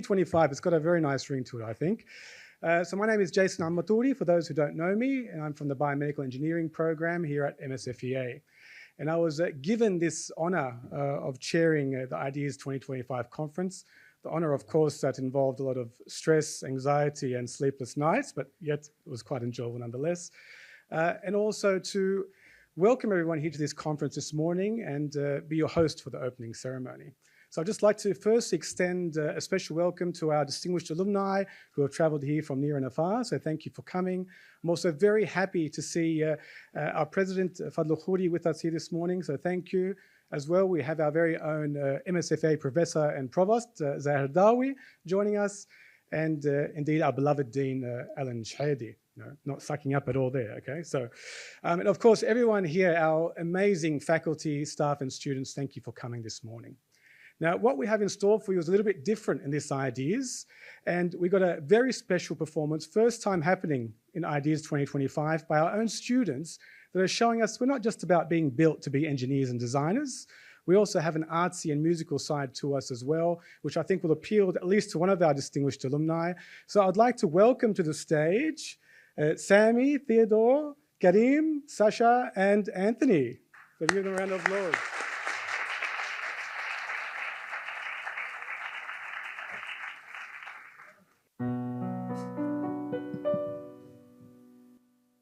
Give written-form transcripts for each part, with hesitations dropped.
2025. It's got a very nice ring to it, I think. So my name is Jason Amatouri, for those who don't know me, and I'm from the Biomedical Engineering program here at MSFEA. And I was given this honor of chairing the IDEAS 2025 conference. The honor, of course, that involved a lot of stress, anxiety, and sleepless nights, but yet it was quite enjoyable nonetheless. And also to welcome everyone here to this conference this morning and be your host for the opening ceremony. So I'd just like to first extend a special welcome to our distinguished alumni who have traveled here from near and afar. So thank you for coming. I'm also very happy to see our president, Fadl Khouri, with us here this morning. So thank you. As well, we have our very own MSFA professor and provost, Zahir Dawi, joining us. And indeed, our beloved Dean, Alan Shahedi. No, not sucking up at all there, okay? So, and of course, everyone here, our amazing faculty, staff, and students, thank you for coming this morning. Now, what we have in store for you is a little bit different in this IDEAS, and we got a very special performance, first time happening in IDEAS 2025 by our own students that are showing us we're not just about being built to be engineers and designers. We also have an artsy and musical side to us as well, which I think will appeal at least to one of our distinguished alumni. So I'd like to welcome to the stage Sami, Theodore, Karim, Sasha, and Anthony. So give them a round of applause.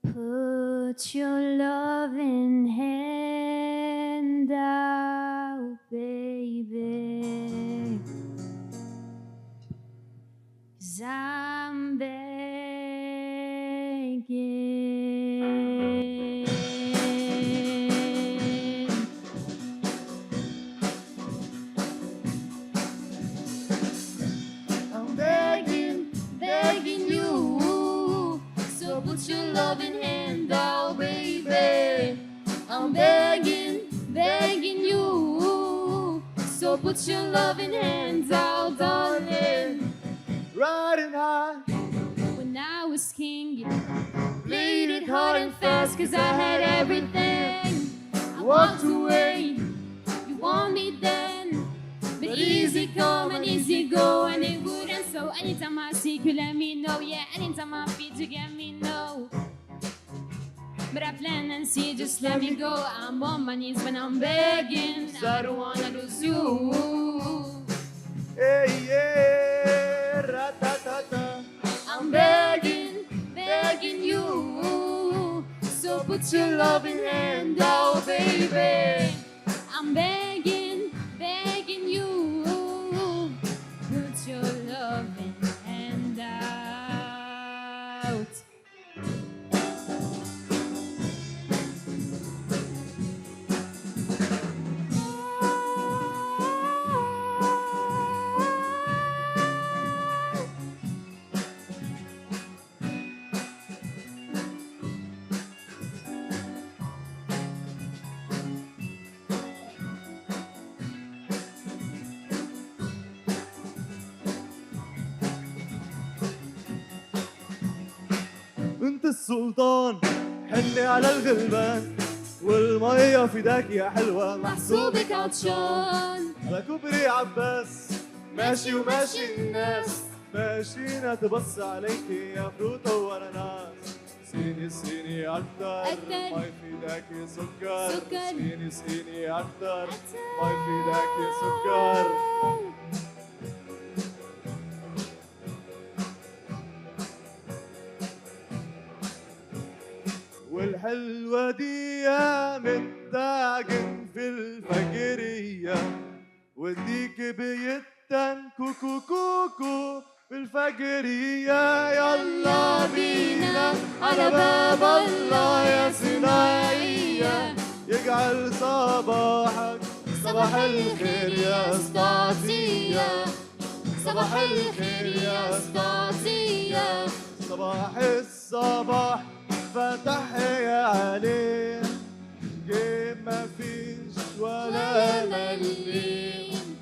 Put your loving hand out, baby, 'cause I'm begging. I'm begging, begging you, so put your loving hand out, baby. I'm begging, begging you, so put your loving hands out, darling. Riding high When I was king, you played it hard and fast, 'cause I had everything. I walked away, you want me then, but easy come and easy go, and it wouldn't. So anytime I seek you, let me know. Yeah, anytime I feed you, get me know. But I plan and see, just let me go. I'm on my knees when I'm begging, I don't wanna lose you. hey, yeah, ra-ta-ta-ta. I'm begging, begging you, so put your loving hand out, baby. I'm begging, begging you, put your loving hand out. انت السلطان حني على الغلبان والمية فداك يا حلوة محسوبك عطشان على كوبري عباس ماشي وماشي الناس ماشيين تبص عليك يا فروتة واناناس سيني سيني أكتر أكتر. ما يفيدك سكر سكر. سيني سيني أكتر ما يفيدك سكر والحلوة دي متاجن في الفجرية وديك بيتن كوكو كوكو في الفجرية يلا بينا على باب الله يا صناعية يجعل صباحك صباح الخير يا اسطاطية صباح الخير يا اسطاطية صباح الصباح فتح يا عليه جيب ما فيش ولا مليم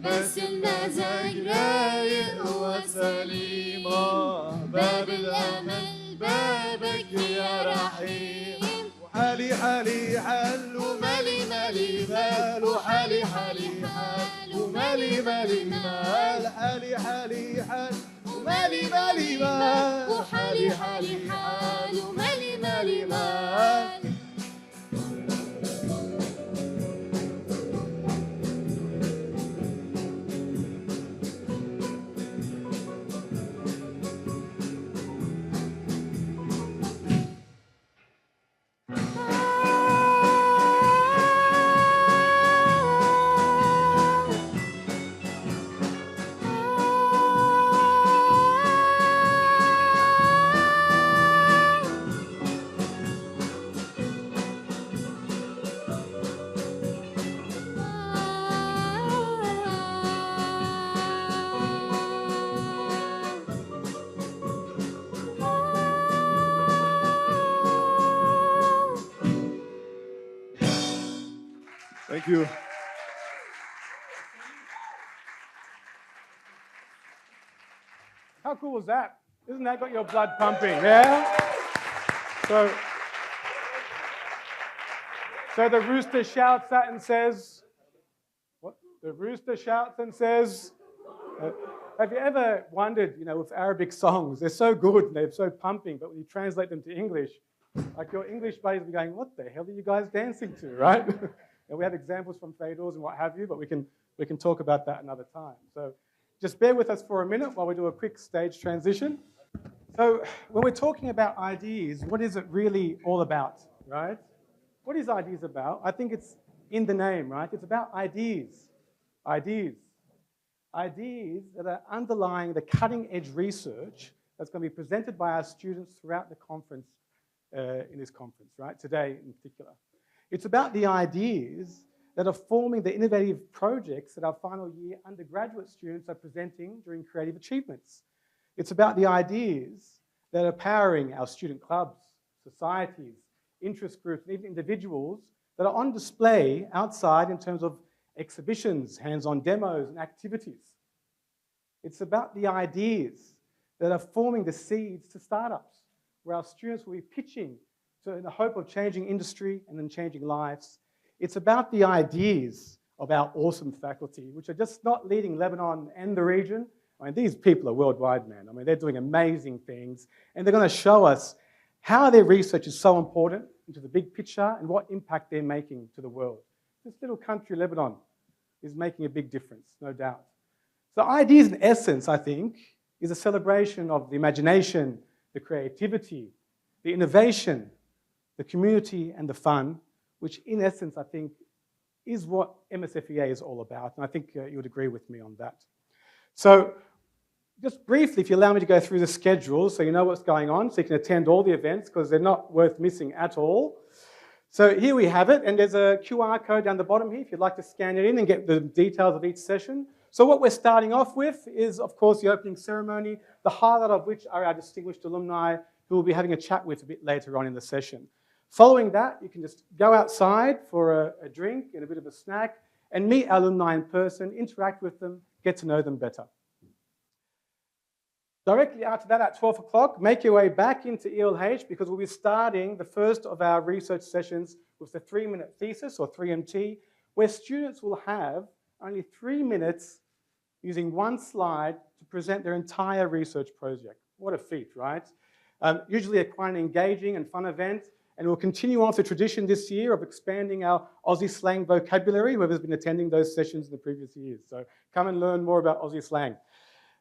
بس المزاج رايق وسليم باب الأمل بابك يا رحيم وحالي حالي حل ومالي مالي مالي مال وحالي حالي حال ومالي مالي مال حالي حالي حال ومالي مالي مال وحالي حالي حال ومالي مالي مال. Thank you. How cool was that? Isn't that got your blood pumping? Yeah? So the rooster shouts that and says, what? The rooster shouts and says, have you ever wondered, with Arabic songs, they're so good and they're so pumping, but when you translate them to English, like your English buddies will be going, what the hell are you guys dancing to, right? And we have examples from Fedors and what have you, but we can talk about that another time. So just bear with us for a minute while we do a quick stage transition. So when we're talking about ideas, what is it really all about, right? What is ideas about? I think it's in the name, right? It's about ideas. Ideas. Ideas that are underlying the cutting-edge research that's going to be presented by our students throughout the conference, in this conference, right? Today in particular. It's about the ideas that are forming the innovative projects that our final year undergraduate students are presenting during Creative Achievements. It's about the ideas that are powering our student clubs, societies, interest groups, and even individuals that are on display outside in terms of exhibitions, hands-on demos, and activities. It's about the ideas that are forming the seeds to startups, where our students will be pitching in the hope of changing industry and then changing lives. It's about the ideas of our awesome faculty, which are just not leading Lebanon and the region. I mean, these people are worldwide, man. I mean, they're doing amazing things, and they're going to show us how their research is so important into the big picture and what impact they're making to the world. This little country, Lebanon, is making a big difference, no doubt. So ideas, in essence, I think, is a celebration of the imagination, the creativity, the innovation, the community, and the fun, which in essence, I think, is what MSFEA is all about. And I think you would agree with me on that. So just briefly, if you allow me to go through the schedule so you know what's going on, so you can attend all the events because they're not worth missing at all. So here we have it, and there's a QR code down the bottom here if you'd like to scan it in and get the details of each session. So what we're starting off with is, of course, the opening ceremony, the highlight of which are our distinguished alumni who we'll be having a chat with a bit later on in the session. Following that, you can just go outside for a drink and a bit of a snack and meet our alumni in person, interact with them, get to know them better. Directly after that, at 12 o'clock, make your way back into ELH because we'll be starting the first of our research sessions with the 3-minute thesis, or 3MT, where students will have only 3 minutes using one slide to present their entire research project. What a feat, right? Usually a quite an engaging and fun event, and we'll continue on the tradition this year of expanding our Aussie slang vocabulary, whoever's been attending those sessions in the previous years. So come and learn more about Aussie slang.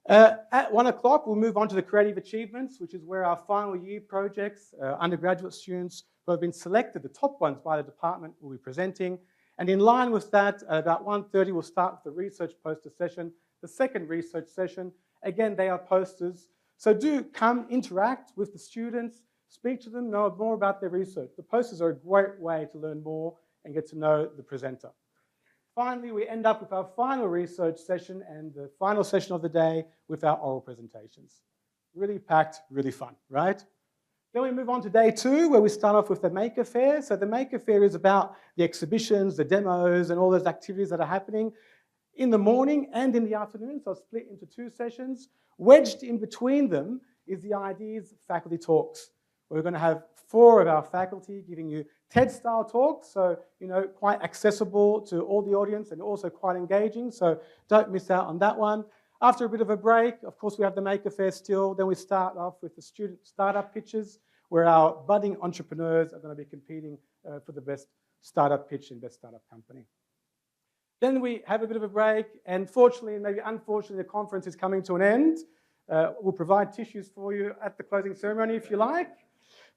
At 1 o'clock, we'll move on to the Creative Achievements, which is where our final year projects, undergraduate students who have been selected, the top ones by the department, will be presenting. And in line with that, at about 1:30, we'll start with the research poster session, the second research session. Again, they are posters. So do come interact with the students, speak to them, know more about their research. The posters are a great way to learn more and get to know the presenter. Finally, we end up with our final research session and the final session of the day with our oral presentations. Really packed, really fun, right? Then we move on to day 2, where we start off with the Maker Faire. So the Maker Faire is about the exhibitions, the demos, and all those activities that are happening in the morning and in the afternoon. So split into 2 sessions. Wedged in between them is the Ideas Faculty Talks, We're going to have 4 of our faculty giving you TED-style talks, so, quite accessible to all the audience and also quite engaging, so don't miss out on that one. After a bit of a break, of course, we have the Maker Fair still. Then we start off with the student startup pitches, where our budding entrepreneurs are going to be competing for the best startup pitch and best startup company. Then we have a bit of a break, and fortunately, and maybe unfortunately, the conference is coming to an end. We'll provide tissues for you at the closing ceremony if you like.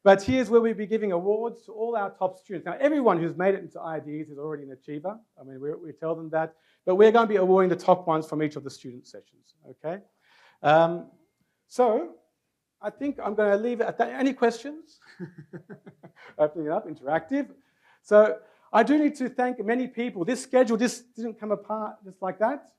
But here's where we'll be giving awards to all our top students. Now, everyone who's made it into IDs is already an achiever. I mean, we tell them that. But we're going to be awarding the top ones from each of the student sessions, okay? So I think I'm going to leave it at that. Any questions? Opening it up, interactive. So I do need to thank many people. This schedule just didn't come apart just like that.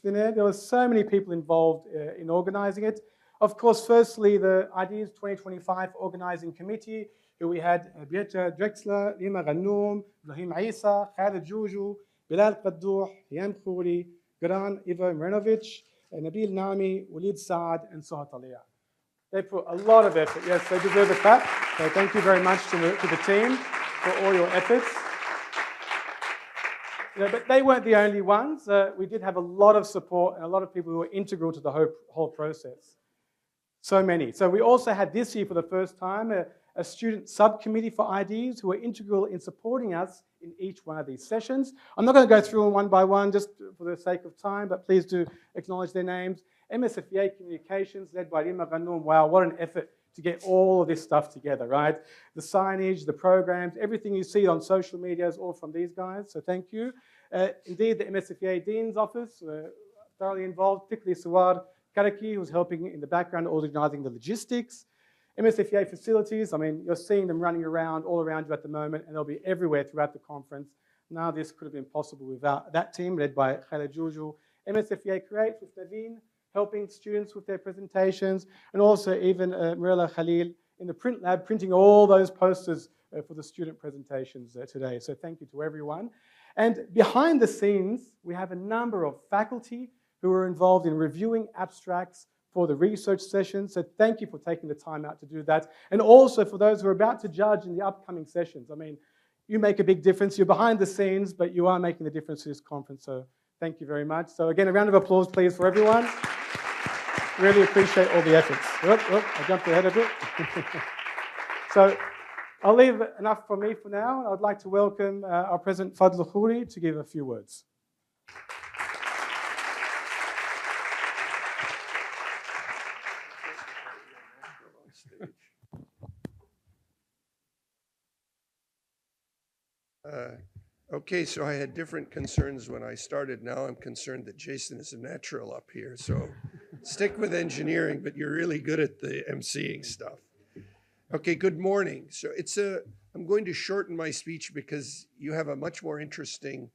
There were so many people involved in organizing it. Of course, firstly, the Ideas 2025 Organizing Committee, who we had Bieta Drexler, Lima Ghanoum, Ibrahim Isa, Khaled Joujou, Bilal Qaddouh, Hiyam Khouri, Gran Ivo Mrenovic, Nabil Nami, Walid Saad, and Suhat Aliyah. They put a lot of effort. Yes, they deserve a clap. So thank you very much to the team for all your efforts. But they weren't the only ones. We did have a lot of support and a lot of people who were integral to the whole process. So many. So we also had this year for the first time a student subcommittee for IDs who are integral in supporting us in each one of these sessions. I'm not going to go through them one by one just for the sake of time, but please do acknowledge their names. MSFEA Communications, led by Rima Ghanoum. Wow, what an effort to get all of this stuff together, right? The signage, the programs, everything you see on social media is all from these guys, so thank you. Indeed, the MSFEA Dean's Office, thoroughly involved, particularly Sawar Karaki, who's helping in the background, organizing the logistics. MSFEA facilities, I mean, you're seeing them running around all around you at the moment, and they'll be everywhere throughout the conference. Now, this could have been possible without that team, led by Khaled Joujou. MSFEA Create with Naveen, helping students with their presentations, and also even Mirella Khalil in the print lab, printing all those posters for the student presentations today. So thank you to everyone. And behind the scenes, we have a number of faculty who are involved in reviewing abstracts for the research sessions. So thank you for taking the time out to do that. And also for those who are about to judge in the upcoming sessions. I mean, you make a big difference. You're behind the scenes, but you are making the difference to this conference. So thank you very much. So again, a round of applause, please, for everyone. Really appreciate all the efforts. I jumped ahead a bit. So I'll leave enough for me for now. I'd like to welcome our President Fadl Khouri to give a few words. Okay, so I had different concerns when I started. Now I'm concerned that Jason is a natural up here. So stick with engineering, but you're really good at the emceeing stuff. Okay, good morning. So I'm going to shorten my speech because you have a much more interesting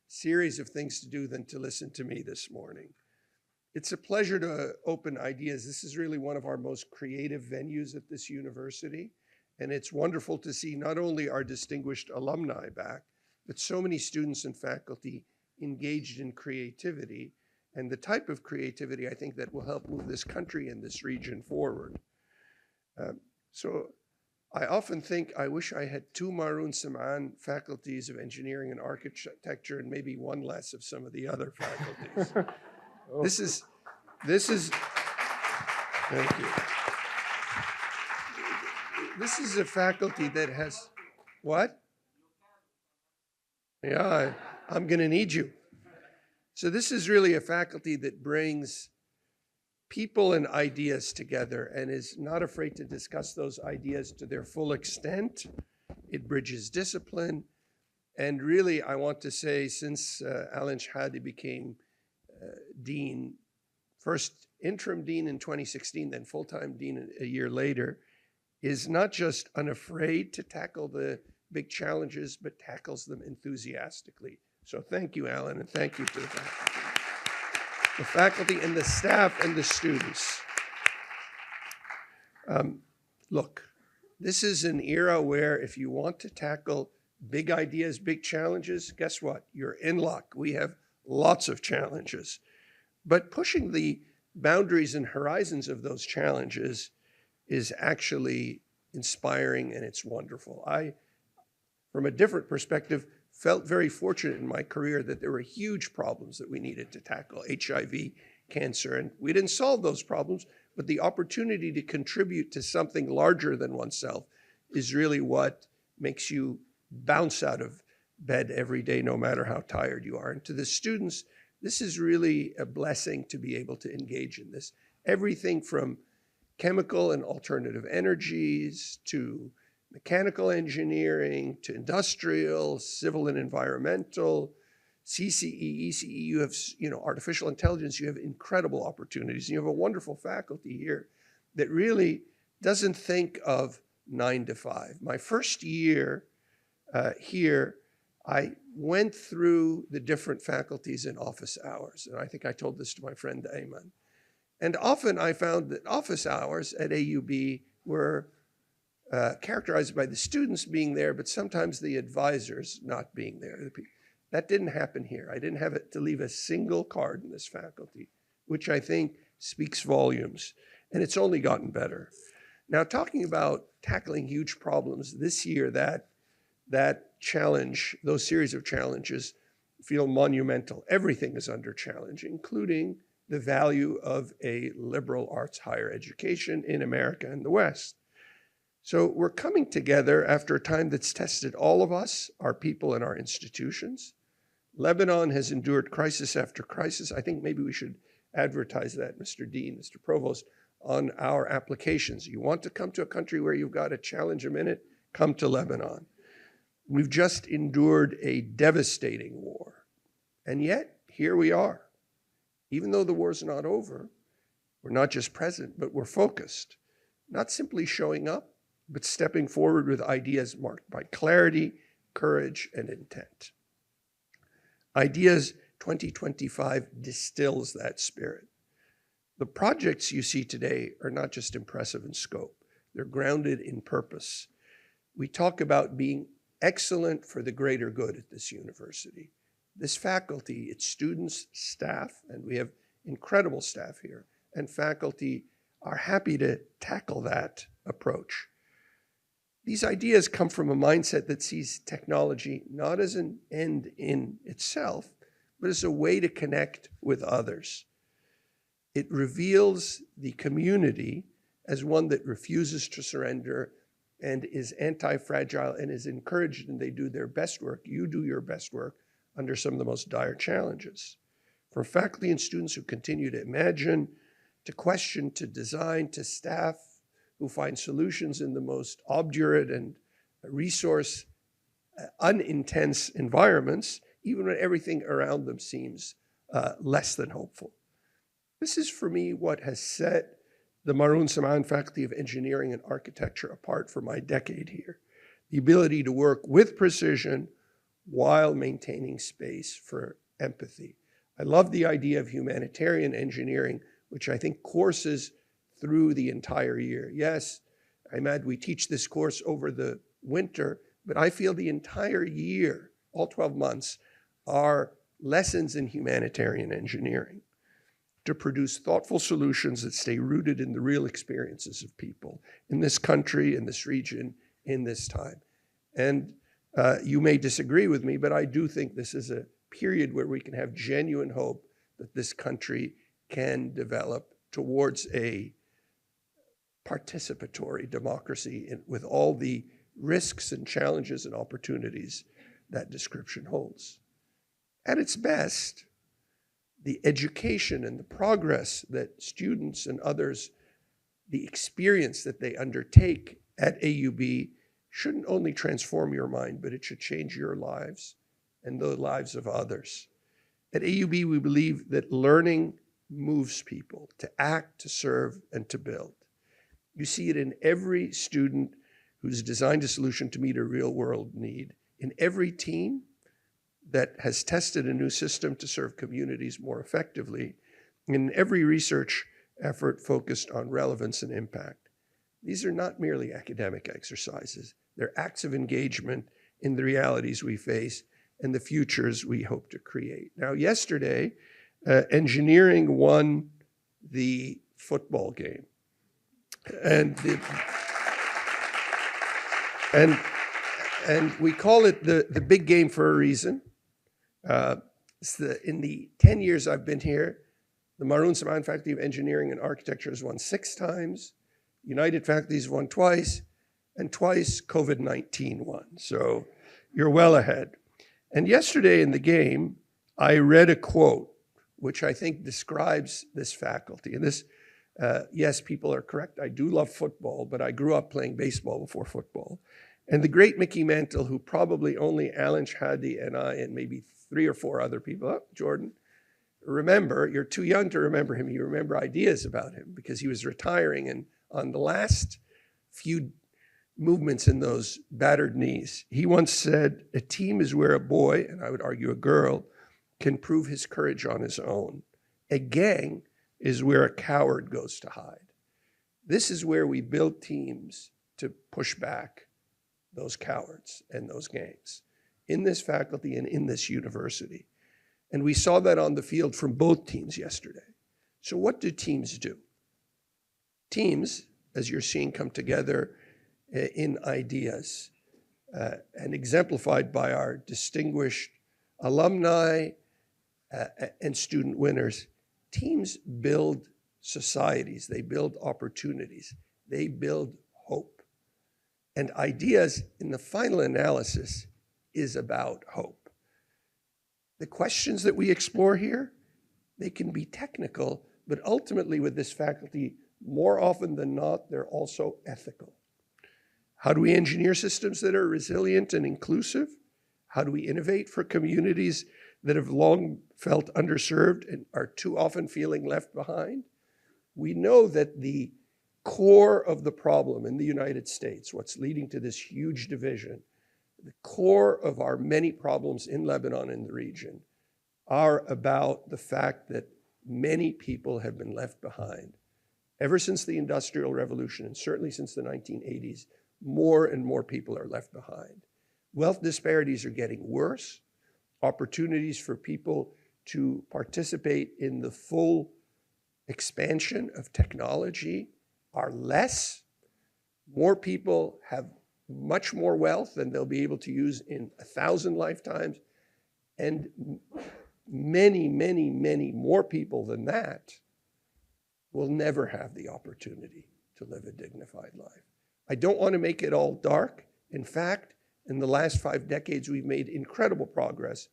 series of things to do than to listen to me this morning. It's a pleasure to open Ideas. This is really one of our most creative venues at this university. And it's wonderful to see not only our distinguished alumni back, but so many students and faculty engaged in creativity and the type of creativity I think that will help move this country and this region forward. So I often think I wish I had 2 Maroon Sam'an faculties of engineering and architecture and maybe 1 less of some of the other faculties. Oh. This is, thank you. This is a faculty that has, what? Yeah, I'm going to need you. So this is really a faculty that brings people and ideas together and is not afraid to discuss those ideas to their full extent. It bridges discipline. And really, I want to say, since Alan Shahadi became dean, first interim dean in 2016, then full-time dean a year later, is not just unafraid to tackle the big challenges, but tackles them enthusiastically. So thank you, Alan, and thank you to the faculty and the staff and the students. Look, this is an era where if you want to tackle big ideas, big challenges, guess what? You're in luck. We have lots of challenges. But pushing the boundaries and horizons of those challenges is actually inspiring, and it's wonderful. I, from a different perspective, felt very fortunate in my career that there were huge problems that we needed to tackle, HIV, cancer, and we didn't solve those problems, but the opportunity to contribute to something larger than oneself is really what makes you bounce out of bed every day, no matter how tired you are. And to the students, this is really a blessing to be able to engage in this. Everything from chemical and alternative energies to mechanical engineering to industrial, civil and environmental, CCE, ECE, you have, artificial intelligence, you have incredible opportunities. And you have a wonderful faculty here that really doesn't think of 9 to 5. My first year here, I went through the different faculties in office hours. And I think I told this to my friend Ayman. And often I found that office hours at AUB were characterized by the students being there, but sometimes the advisors not being there. That didn't happen here. I didn't have to leave a single card in this faculty, which I think speaks volumes. And it's only gotten better. Now, talking about tackling huge problems, this year that challenge, those series of challenges feel monumental. Everything is under challenge, including the value of a liberal arts higher education in America and the West. So we're coming together after a time that's tested all of us, our people and our institutions. Lebanon has endured crisis after crisis. I think maybe we should advertise that, Mr. Dean, Mr. Provost, on our applications. You want to come to a country where you've got a challenge a minute? Come to Lebanon. We've just endured a devastating war. And yet, here we are. Even though the war's not over, we're not just present, but we're focused. Not simply showing up, but stepping forward with ideas marked by clarity, courage, and intent. Ideas 2025 distills that spirit. The projects you see today are not just impressive in scope, they're grounded in purpose. We talk about being excellent for the greater good at this university. This faculty, its students, staff, and we have incredible staff here, and faculty are happy to tackle that approach. These ideas come from a mindset that sees technology not as an end in itself, but as a way to connect with others. It reveals the community as one that refuses to surrender and is anti-fragile and is encouraged, and they do their best work. You do your best work under some of the most dire challenges. For faculty and students who continue to imagine, to question, to design, to staff who find solutions in the most obdurate and resource unintense environments, even when everything around them seems less than hopeful. This is, for me, what has set the Maroun Samaan Faculty of Engineering and Architecture apart for my decade here. The ability to work with precision while maintaining space for empathy. I love the idea of humanitarian engineering, which I think courses through the entire year. Yes, Ahmad, we teach this course over the winter, but I feel the entire year, all 12 months, are lessons in humanitarian engineering to produce thoughtful solutions that stay rooted in the real experiences of people in this country, in this region, in this time. And you may disagree with me, but I do think this is a period where we can have genuine hope that this country can develop towards a participatory democracy with all the risks and challenges and opportunities that description holds. At its best, the education and the progress that students and others, the experience that they undertake at AUB shouldn't only transform your mind, but it should change your lives and the lives of others. At AUB, we believe that learning moves people to act, to serve, and to build. You see it in every student who's designed a solution to meet a real-world need, in every team that has tested a new system to serve communities more effectively, in every research effort focused on relevance and impact. These are not merely academic exercises. They're acts of engagement in the realities we face and the futures we hope to create. Now, yesterday, engineering won the football game. And And, and we call it the big game for a reason. In the 10 years I've been here, the Maroon Samaan Faculty of Engineering and Architecture has won 6 times, United Faculties won twice, and twice COVID-19 won. So you're well ahead. And yesterday in the game, I read a quote, which I think describes this faculty. And this, yes, people are correct. I do love football, but I grew up playing baseball before football. And the great Mickey Mantle, who probably only Alan Shadi and I and maybe 3 or 4 other people, Jordan, remember, you're too young to remember him. You remember ideas about him because he was retiring. And on the last few movements in those battered knees, he once said, a team is where a boy, and I would argue a girl, can prove his courage on his own. A gang is where a coward goes to hide. This is where we build teams to push back those cowards and those gangs in this faculty and in this university. And we saw that on the field from both teams yesterday. So what do teams do? Teams, as you're seeing, come together in ideas and exemplified by our distinguished alumni and student winners. Teams build societies, they build opportunities, they build hope. And ideas, in the final analysis, is about hope. The questions that we explore here, they can be technical, but ultimately with this faculty, more often than not, they're also ethical. How do we engineer systems that are resilient and inclusive? How do we innovate for communities that have long felt underserved and are too often feeling left behind? We know that the core of the problem in the United States, what's leading to this huge division, the core of our many problems in Lebanon and the region are about the fact that many people have been left behind. Ever since the Industrial Revolution, and certainly since the 1980s, more and more people are left behind. Wealth disparities are getting worse. Opportunities for people to participate in the full expansion of technology are less. More people have much more wealth than they'll be able to use in 1,000 lifetimes. And many, many, many more people than that will never have the opportunity to live a dignified life. I don't want to make it all dark. In fact, in the last 5 decades, we've made incredible progress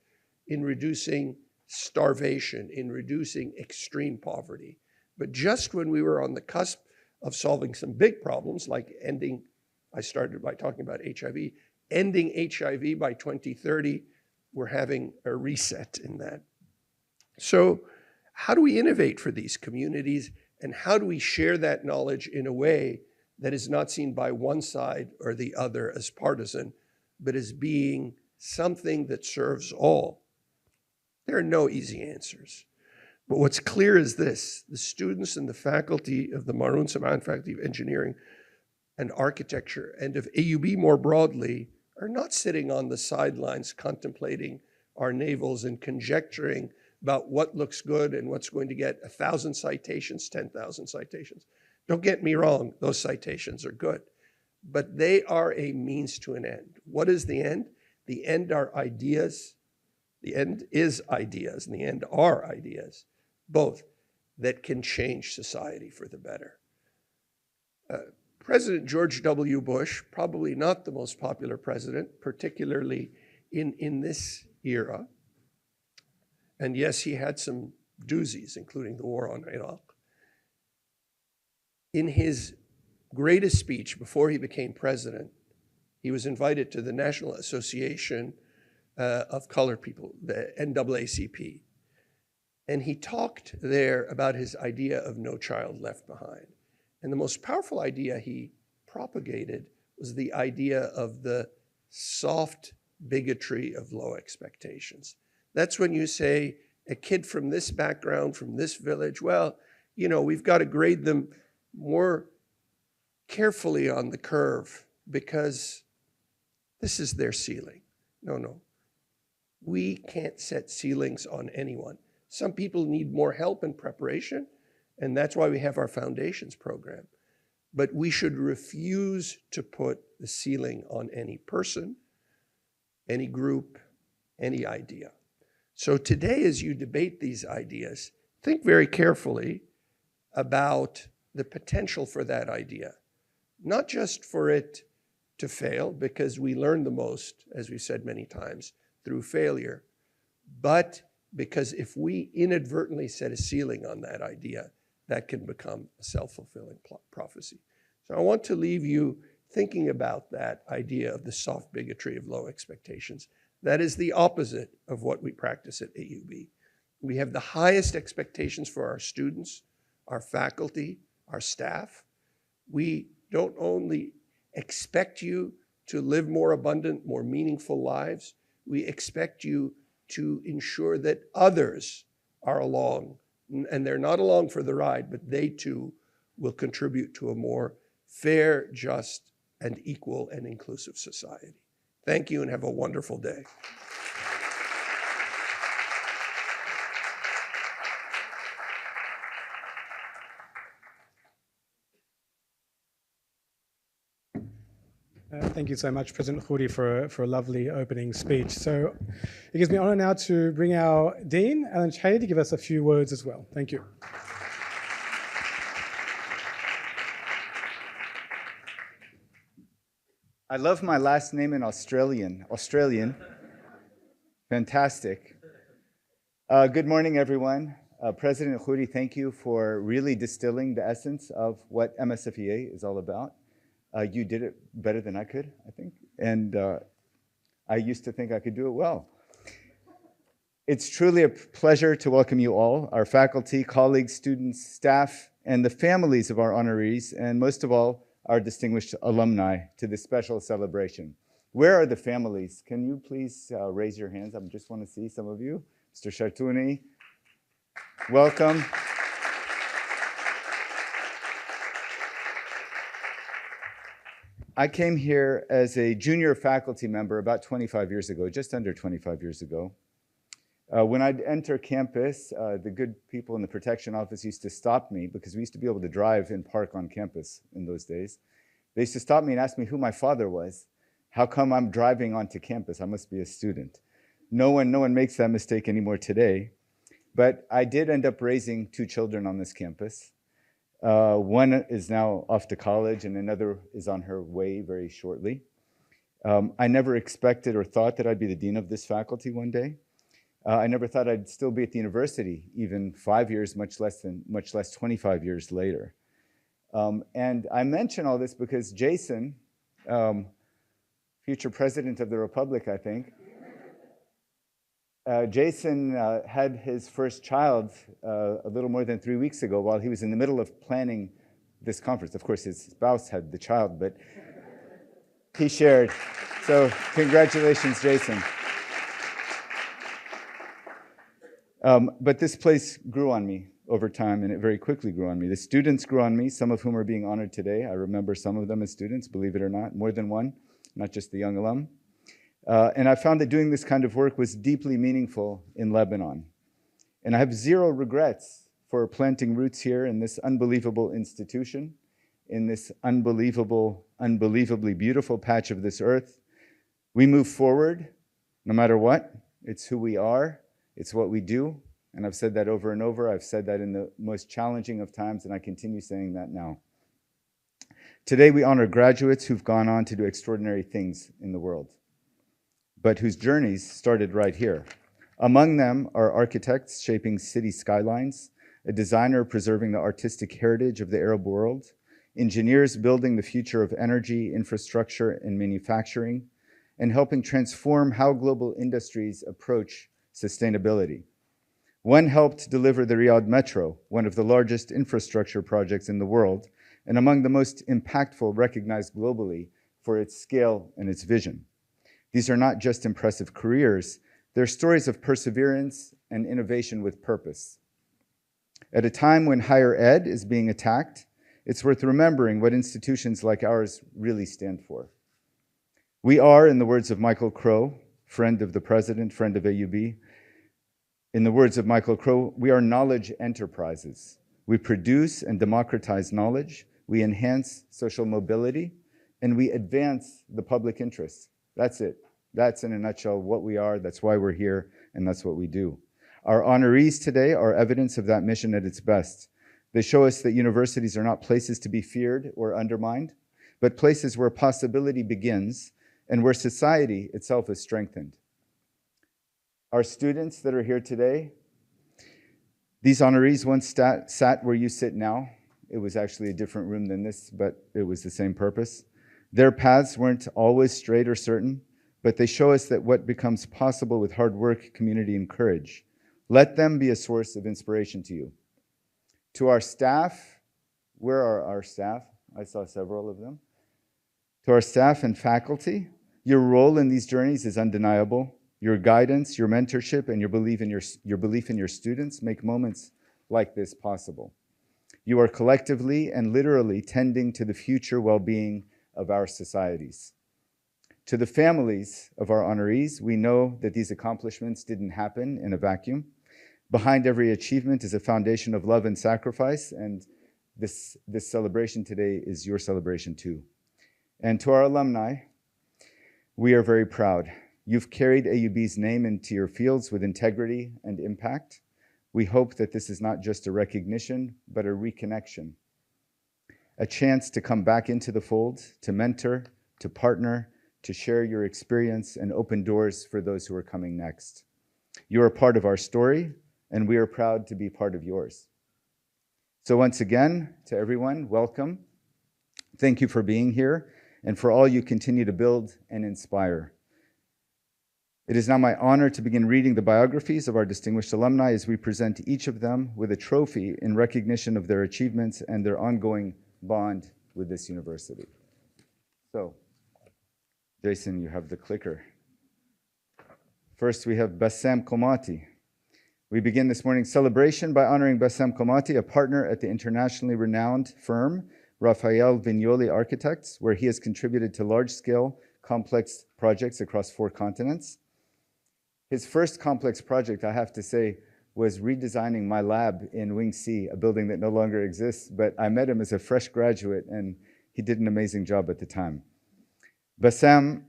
in reducing starvation, in reducing extreme poverty. But just when we were on the cusp of solving some big problems, like ending, I started by talking about HIV, ending HIV by 2030, we're having a reset in that. So how do we innovate for these communities, and how do we share that knowledge in a way that is not seen by one side or the other as partisan, but as being something that serves all? There are no easy answers. But what's clear is this: the students and the faculty of the Maroon Samaan Faculty of Engineering and Architecture and of AUB more broadly are not sitting on the sidelines contemplating our navels and conjecturing about what looks good and what's going to get 1,000 citations, 10,000 citations. Don't get me wrong, those citations are good, but they are a means to an end. What is the end? The end are ideas. The end is ideas, and the end are ideas, both that can change society for the better. President George W. Bush, probably not the most popular president, particularly in this era, and yes, he had some doozies, including the war on Iraq. In his greatest speech before he became president, he was invited to the National Association of Colored People, the NAACP. And he talked there about his idea of no child left behind. And the most powerful idea he propagated was the idea of the soft bigotry of low expectations. That's when you say, a kid from this background, from this village, well, you know, we've got to grade them more carefully on the curve because this is their ceiling. No. We can't set ceilings on anyone. Some people need more help and preparation, and that's why we have our foundations program. but we should refuse to put the ceiling on any person, any group, any idea. So today, as you debate these ideas, think very carefully about the potential for that idea, not just for it to fail, because we learn the most, as we said many times, through failure, but because if we inadvertently set a ceiling on that idea, that can become a self-fulfilling prophecy. So I want to leave you thinking about that idea of the soft bigotry of low expectations. That is the opposite of what we practice at AUB. We have the highest expectations for our students, our faculty, our staff. We don't only expect you to live more abundant, more meaningful lives, we expect you to ensure that others are along, and they're not along for the ride, but they too will contribute to a more fair, just, and equal and inclusive society. Thank you and have a wonderful day. Thank you so much, President Khoury, for a lovely opening speech. So it gives me honor now to bring our Dean, Alan Chey, to give us a few words as well. Thank you. I love my last name in Australian. Fantastic. Good morning, everyone. President Khoury, thank you for really distilling the essence of what MSFEA is all about. You did it better than I could, I think. And I used to think I could do it well. It's truly a pleasure to welcome you all, our faculty, colleagues, students, staff, and the families of our honorees, and most of all, our distinguished alumni to this special celebration. Where are the families? Can you please raise your hands? I just want to see some of you. Mr. Shartouni, welcome. I came here as a junior faculty member about 25 years ago, just under 25 years ago. When I'd enter campus, the good people in the protection office used to stop me because we used to be able to drive and park on campus in those days. They used to stop me and ask me who my father was. How come I'm driving onto campus? I must be a student. No one makes that mistake anymore today. But I did end up raising 2 children on this campus. One is now off to college and another is on her way very shortly. I never expected or thought that I'd be the dean of this faculty one day. I never thought I'd still be at the university, even 5 years, much less 25 years later. And I mention all this because Jason, future president of the Republic, I think, Jason had his first child a little more than 3 weeks ago while he was in the middle of planning this conference. Of course, his spouse had the child, but he shared. So congratulations, Jason. But this place grew on me over time, and it very quickly grew on me. The students grew on me, some of whom are being honored today. I remember some of them as students, believe it or not, more than one, not just the young alum. And I found that doing this kind of work was deeply meaningful in Lebanon. And I have zero regrets for planting roots here in this unbelievable institution, in this unbelievably beautiful patch of this earth. We move forward no matter what. It's who we are. It's what we do. And I've said that over and over. I've said that in the most challenging of times, and I continue saying that now. Today, we honor graduates who've gone on to do extraordinary things in the world, but whose journeys started right here. Among them are architects shaping city skylines, a designer preserving the artistic heritage of the Arab world, engineers building the future of energy, infrastructure, and manufacturing, and helping transform how global industries approach sustainability. One helped deliver the Riyadh Metro, one of the largest infrastructure projects in the world, and among the most impactful recognized globally for its scale and its vision. These are not just impressive careers, they're stories of perseverance and innovation with purpose. At a time when higher ed is being attacked, it's worth remembering what institutions like ours really stand for. We are, in the words of Michael Crow, friend of the president, friend of AUB, in the words of Michael Crow, we are knowledge enterprises. We produce and democratize knowledge. we enhance social mobility, and we advance the public interest. That's it. That's in a nutshell what we are, that's why we're here, and that's what we do. Our honorees today are evidence of that mission at its best. They show us that universities are not places to be feared or undermined, but places where possibility begins and where society itself is strengthened. Our students that are here today, these honorees once sat where you sit now. It was actually a different room than this, but it was the same purpose. Their paths weren't always straight or certain, but they show us that what becomes possible with hard work, community, and courage. Let them be a source of inspiration to you. To our staff, where are our staff? I saw several of them. To our staff and faculty, your role in these journeys is undeniable. Your guidance, your mentorship, and your belief in your students make moments like this possible. You are collectively and literally tending to the future well-being of our societies. To the families of our honorees, we know that these accomplishments didn't happen in a vacuum. Behind every achievement is a foundation of love and sacrifice, and this celebration today is your celebration too. And to our alumni, we are very proud. You've carried AUB's name into your fields with integrity and impact. We hope that this is not just a recognition, but a reconnection. A chance to come back into the fold, to mentor, to partner, to share your experience and open doors for those who are coming next. You are part of our story, and we are proud to be part of yours. So once again, to everyone, welcome. Thank you for being here, and for all you continue to build and inspire. It is now my honor to begin reading the biographies of our distinguished alumni as we present each of them with a trophy in recognition of their achievements and their ongoing bond with this university. So, Jason, you have the clicker. First, we have Bassam Komati. We begin this morning's celebration by honoring Bassam Komati, a partner at the internationally renowned firm Raphael Vignoli Architects, where he has contributed to large-scale, complex projects across 4 continents. His first complex project, I have to say, was redesigning my lab in Wing C, a building that no longer exists, but I met him as a fresh graduate, and he did an amazing job at the time. Bassam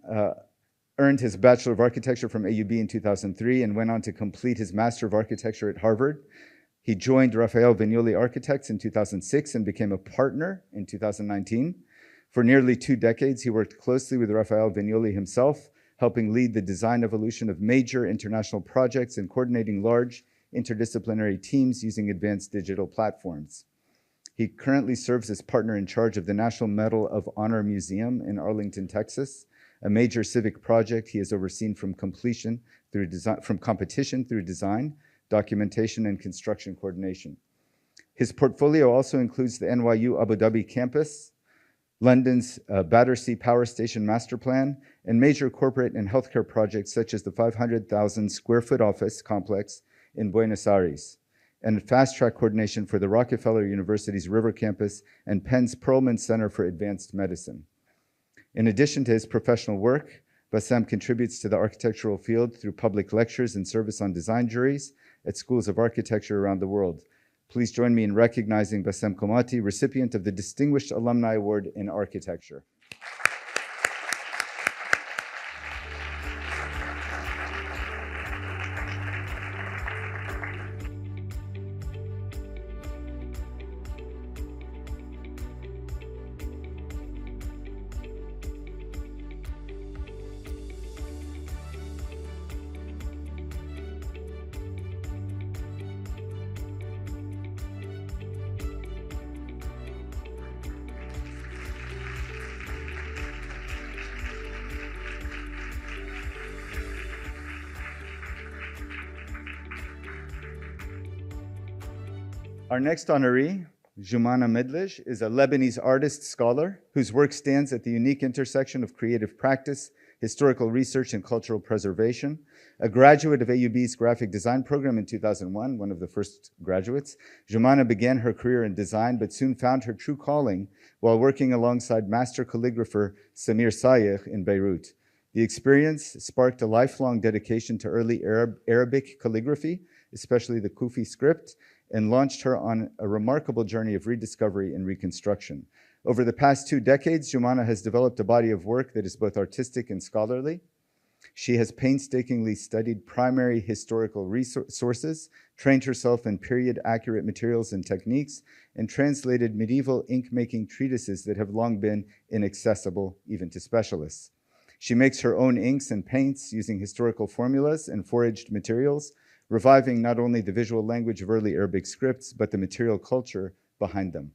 earned his Bachelor of Architecture from AUB in 2003 and went on to complete his Master of Architecture at Harvard. He joined Raphael Vignoli Architects in 2006 and became a partner in 2019. For nearly 2 decades, he worked closely with Raphael Vignoli himself, helping lead the design evolution of major international projects and coordinating large interdisciplinary teams using advanced digital platforms. He currently serves as partner in charge of the National Medal of Honor Museum in Arlington, Texas, a major civic project he has overseen from competition through design, documentation, and construction coordination. His portfolio also includes the NYU Abu Dhabi campus, London's Battersea Power Station master plan, and major corporate and healthcare projects such as the 500,000 square foot office complex in Buenos Aires, and fast-track coordination for the Rockefeller University's River Campus and Penn's Perelman Center for Advanced Medicine. In addition to his professional work, Bassam contributes to the architectural field through public lectures and service on design juries at schools of architecture around the world. Please join me in recognizing Bassam Komati, recipient of the Distinguished Alumni Award in Architecture. Our next honoree, Joumana Medlej, is a Lebanese artist scholar whose work stands at the unique intersection of creative practice, historical research, and cultural preservation. A graduate of AUB's graphic design program in 2001, one of the first graduates, Joumana began her career in design, but soon found her true calling while working alongside master calligrapher Samir Sayegh in Beirut. The experience sparked a lifelong dedication to early Arabic calligraphy, especially the Kufi script, and launched her on a remarkable journey of rediscovery and reconstruction. Over the past 2 decades, Jumana has developed a body of work that is both artistic and scholarly. She has painstakingly studied primary historical sources, trained herself in period-accurate materials and techniques, and translated medieval ink-making treatises that have long been inaccessible even to specialists. She makes her own inks and paints using historical formulas and foraged materials, reviving not only the visual language of early Arabic scripts, but the material culture behind them.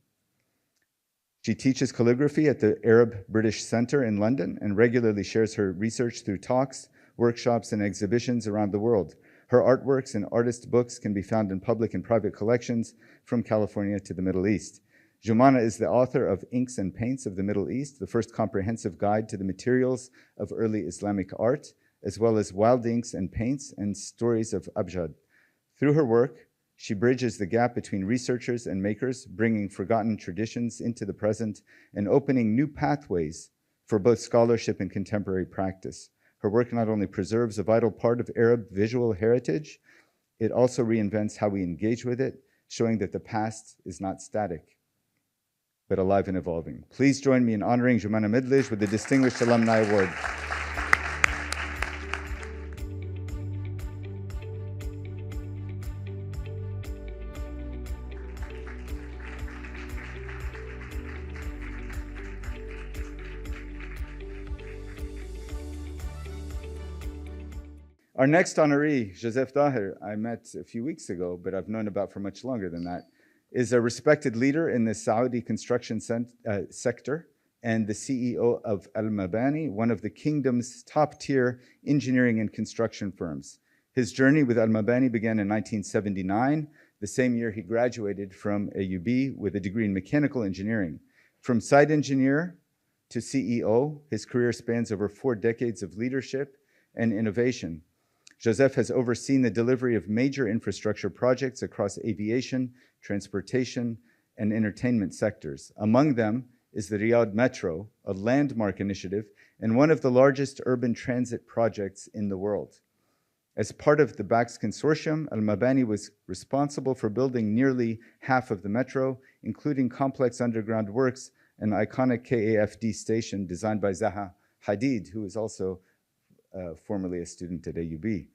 She teaches calligraphy at the Arab British Centre in London and regularly shares her research through talks, workshops, and exhibitions around the world. Her artworks and artist books can be found in public and private collections from California to the Middle East. Jumana is the author of Inks and Paints of the Middle East, the first comprehensive guide to the materials of early Islamic art, as well as Wild Inks and Paints and Stories of Abjad. Through her work, she bridges the gap between researchers and makers, bringing forgotten traditions into the present and opening new pathways for both scholarship and contemporary practice. Her work not only preserves a vital part of Arab visual heritage, it also reinvents how we engage with it, showing that the past is not static, but alive and evolving. Please join me in honoring Jumana Midlij with the Distinguished Alumni Award. Our next honoree, Joseph Daher, I met a few weeks ago, but I've known about for much longer than that, is a respected leader in the Saudi construction sector and the CEO of Al-Mabani, one of the kingdom's top-tier engineering and construction firms. His journey with Al-Mabani began in 1979, the same year he graduated from AUB with a degree in mechanical engineering. From site engineer to CEO, his career spans over 4 decades of leadership and innovation. Joseph has overseen the delivery of major infrastructure projects across aviation, transportation, and entertainment sectors. Among them is the Riyadh Metro, a landmark initiative and one of the largest urban transit projects in the world. As part of the BACS consortium, Al-Mabani was responsible for building nearly half of the metro, including complex underground works, an iconic KAFD station designed by Zaha Hadid, who is also formerly a student at AUB.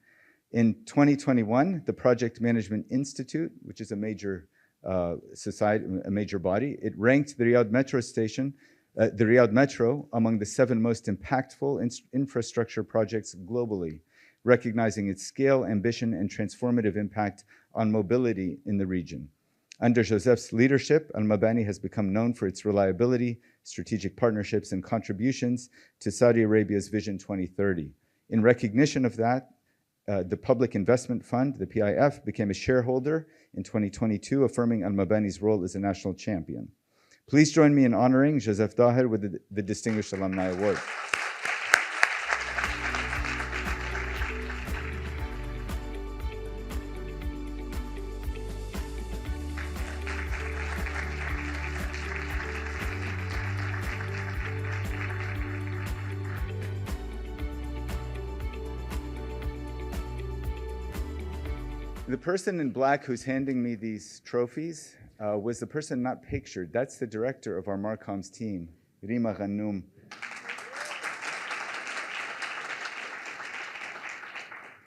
In 2021, the Project Management Institute, which is a major society, a major body, it ranked the Riyadh Metro station, the Riyadh Metro, among the 7 most impactful infrastructure projects globally, recognizing its scale, ambition, and transformative impact on mobility in the region. Under Joseph's leadership, Al-Mabani has become known for its reliability, strategic partnerships, and contributions to Saudi Arabia's Vision 2030. In recognition of that, the Public Investment Fund, the PIF, became a shareholder in 2022, affirming Al-Mabani's role as a national champion. Please join me in honoring Joseph Daher with the Distinguished Alumni Award. The person in black who's handing me these trophies was the person not pictured. That's the director of our Marcoms team, Rima Ghannoum.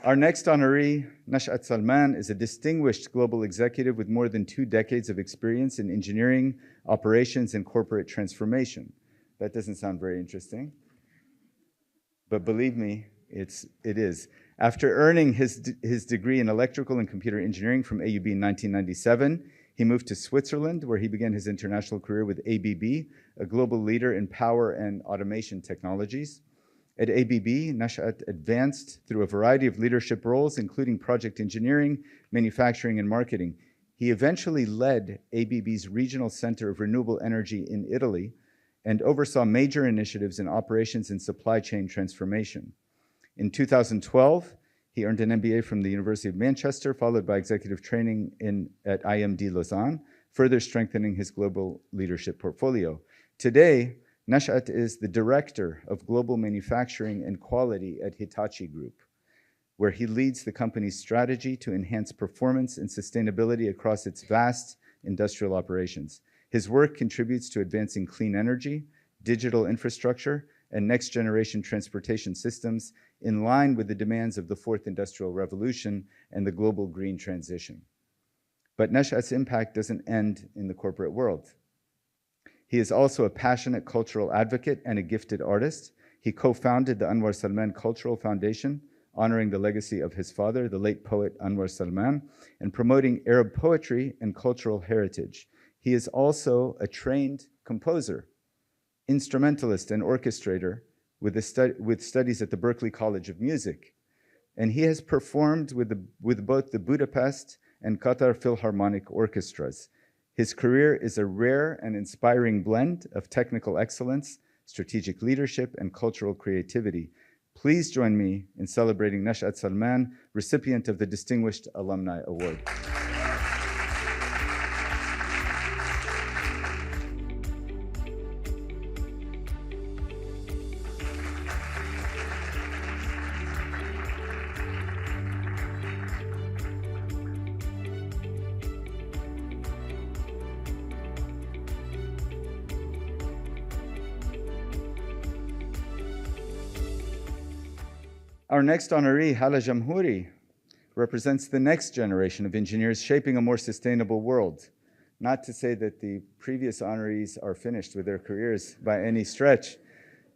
Our next honoree, Nashat Salman, is a distinguished global executive with more than 2 decades of experience in engineering, operations, and corporate transformation. That doesn't sound very interesting, but believe me, it is. After earning his degree in electrical and computer engineering from AUB in 1997, he moved to Switzerland, where he began his international career with ABB, a global leader in power and automation technologies. At ABB, Nashat advanced through a variety of leadership roles, including project engineering, manufacturing, and marketing. He eventually led ABB's Regional Center of Renewable Energy in Italy and oversaw major initiatives in operations and supply chain transformation. In 2012, he earned an MBA from the University of Manchester, followed by executive training at IMD Lausanne, further strengthening his global leadership portfolio. Today, Nashat is the Director of Global Manufacturing and Quality at Hitachi Group, where he leads the company's strategy to enhance performance and sustainability across its vast industrial operations. His work contributes to advancing clean energy, digital infrastructure, and next-generation transportation systems in line with the demands of the Fourth Industrial Revolution and the global green transition. But Nashat's impact doesn't end in the corporate world. He is also a passionate cultural advocate and a gifted artist. He co-founded the Anwar Salman Cultural Foundation, honoring the legacy of his father, the late poet Anwar Salman, and promoting Arab poetry and cultural heritage. He is also a trained composer, instrumentalist, and orchestrator with studies at the Berklee College of Music. And he has performed with both the Budapest and Qatar Philharmonic Orchestras. His career is a rare and inspiring blend of technical excellence, strategic leadership, and cultural creativity. Please join me in celebrating Nashat Salman, recipient of the Distinguished Alumni Award. Our next honoree, Hala Jamhouri, represents the next generation of engineers shaping a more sustainable world. Not to say that the previous honorees are finished with their careers by any stretch.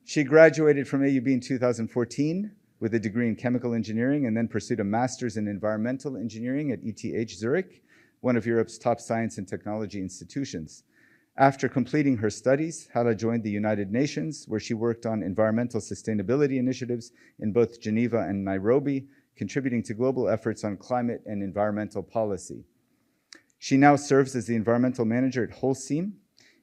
She graduated from AUB in 2014 with a degree in chemical engineering and then pursued a master's in environmental engineering at ETH Zurich, one of Europe's top science and technology institutions. After completing her studies, Hala joined the United Nations, where she worked on environmental sustainability initiatives in both Geneva and Nairobi, contributing to global efforts on climate and environmental policy. She now serves as the environmental manager at Holcim.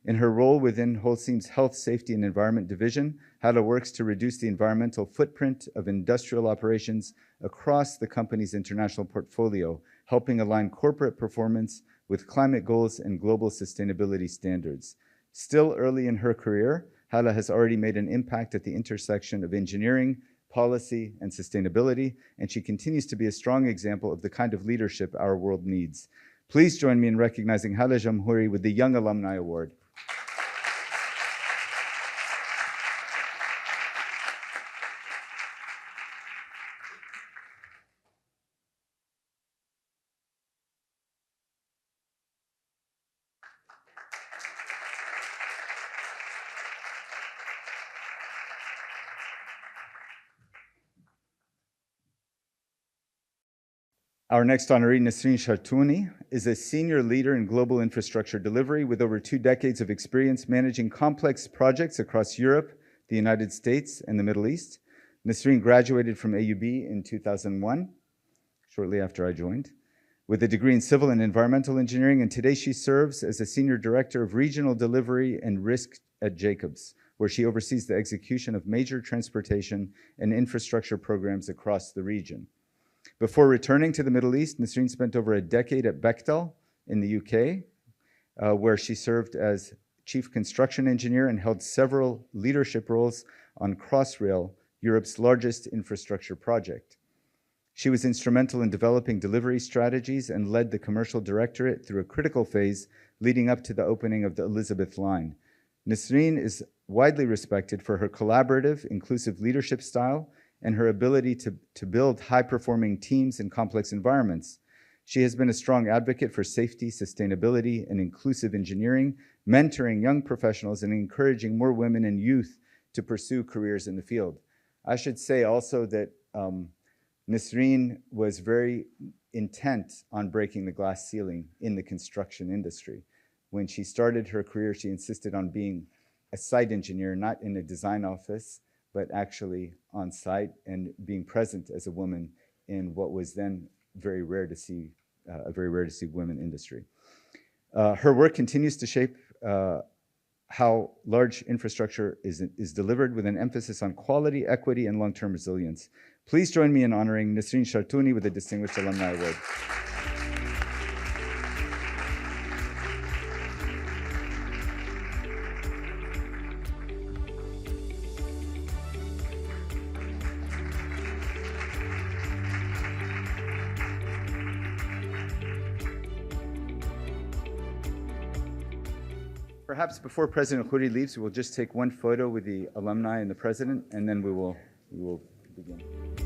In her role within Holcim's Health, Safety, and Environment Division, Hala works to reduce the environmental footprint of industrial operations across the company's international portfolio, helping align corporate performance with climate goals and global sustainability standards. Still early in her career, Hala has already made an impact at the intersection of engineering, policy, and sustainability, and she continues to be a strong example of the kind of leadership our world needs. Please join me in recognizing Hala Jamhouri with the Young Alumni Award. Our next honoree, Nasreen Shartouni, is a senior leader in global infrastructure delivery with over 2 decades of experience managing complex projects across Europe, the United States, and the Middle East. Nasreen graduated from AUB in 2001, shortly after I joined, with a degree in civil and environmental engineering, and today she serves as a senior director of regional delivery and risk at Jacobs, where she oversees the execution of major transportation and infrastructure programs across the region. Before returning to the Middle East, Nasreen spent over a decade at Bechtel in the UK, where she served as chief construction engineer and held several leadership roles on Crossrail, Europe's largest infrastructure project. She was instrumental in developing delivery strategies and led the commercial directorate through a critical phase leading up to the opening of the Elizabeth Line. Nasreen is widely respected for her collaborative, inclusive leadership style and her ability to build high-performing teams in complex environments. She has been a strong advocate for safety, sustainability, and inclusive engineering, mentoring young professionals and encouraging more women and youth to pursue careers in the field. I should say also that Nasreen was very intent on breaking the glass ceiling in the construction industry. When she started her career, she insisted on being a site engineer, not in a design office, but actually on site and being present as a woman in what was then a very rare to see women industry. Her work continues to shape how large infrastructure is delivered with an emphasis on quality, equity, and long-term resilience. Please join me in honoring Nasreen Shartouni with the Distinguished Alumni Award. Perhaps before President Khoury leaves, we'll just take one photo with the alumni and the president, and then we will begin.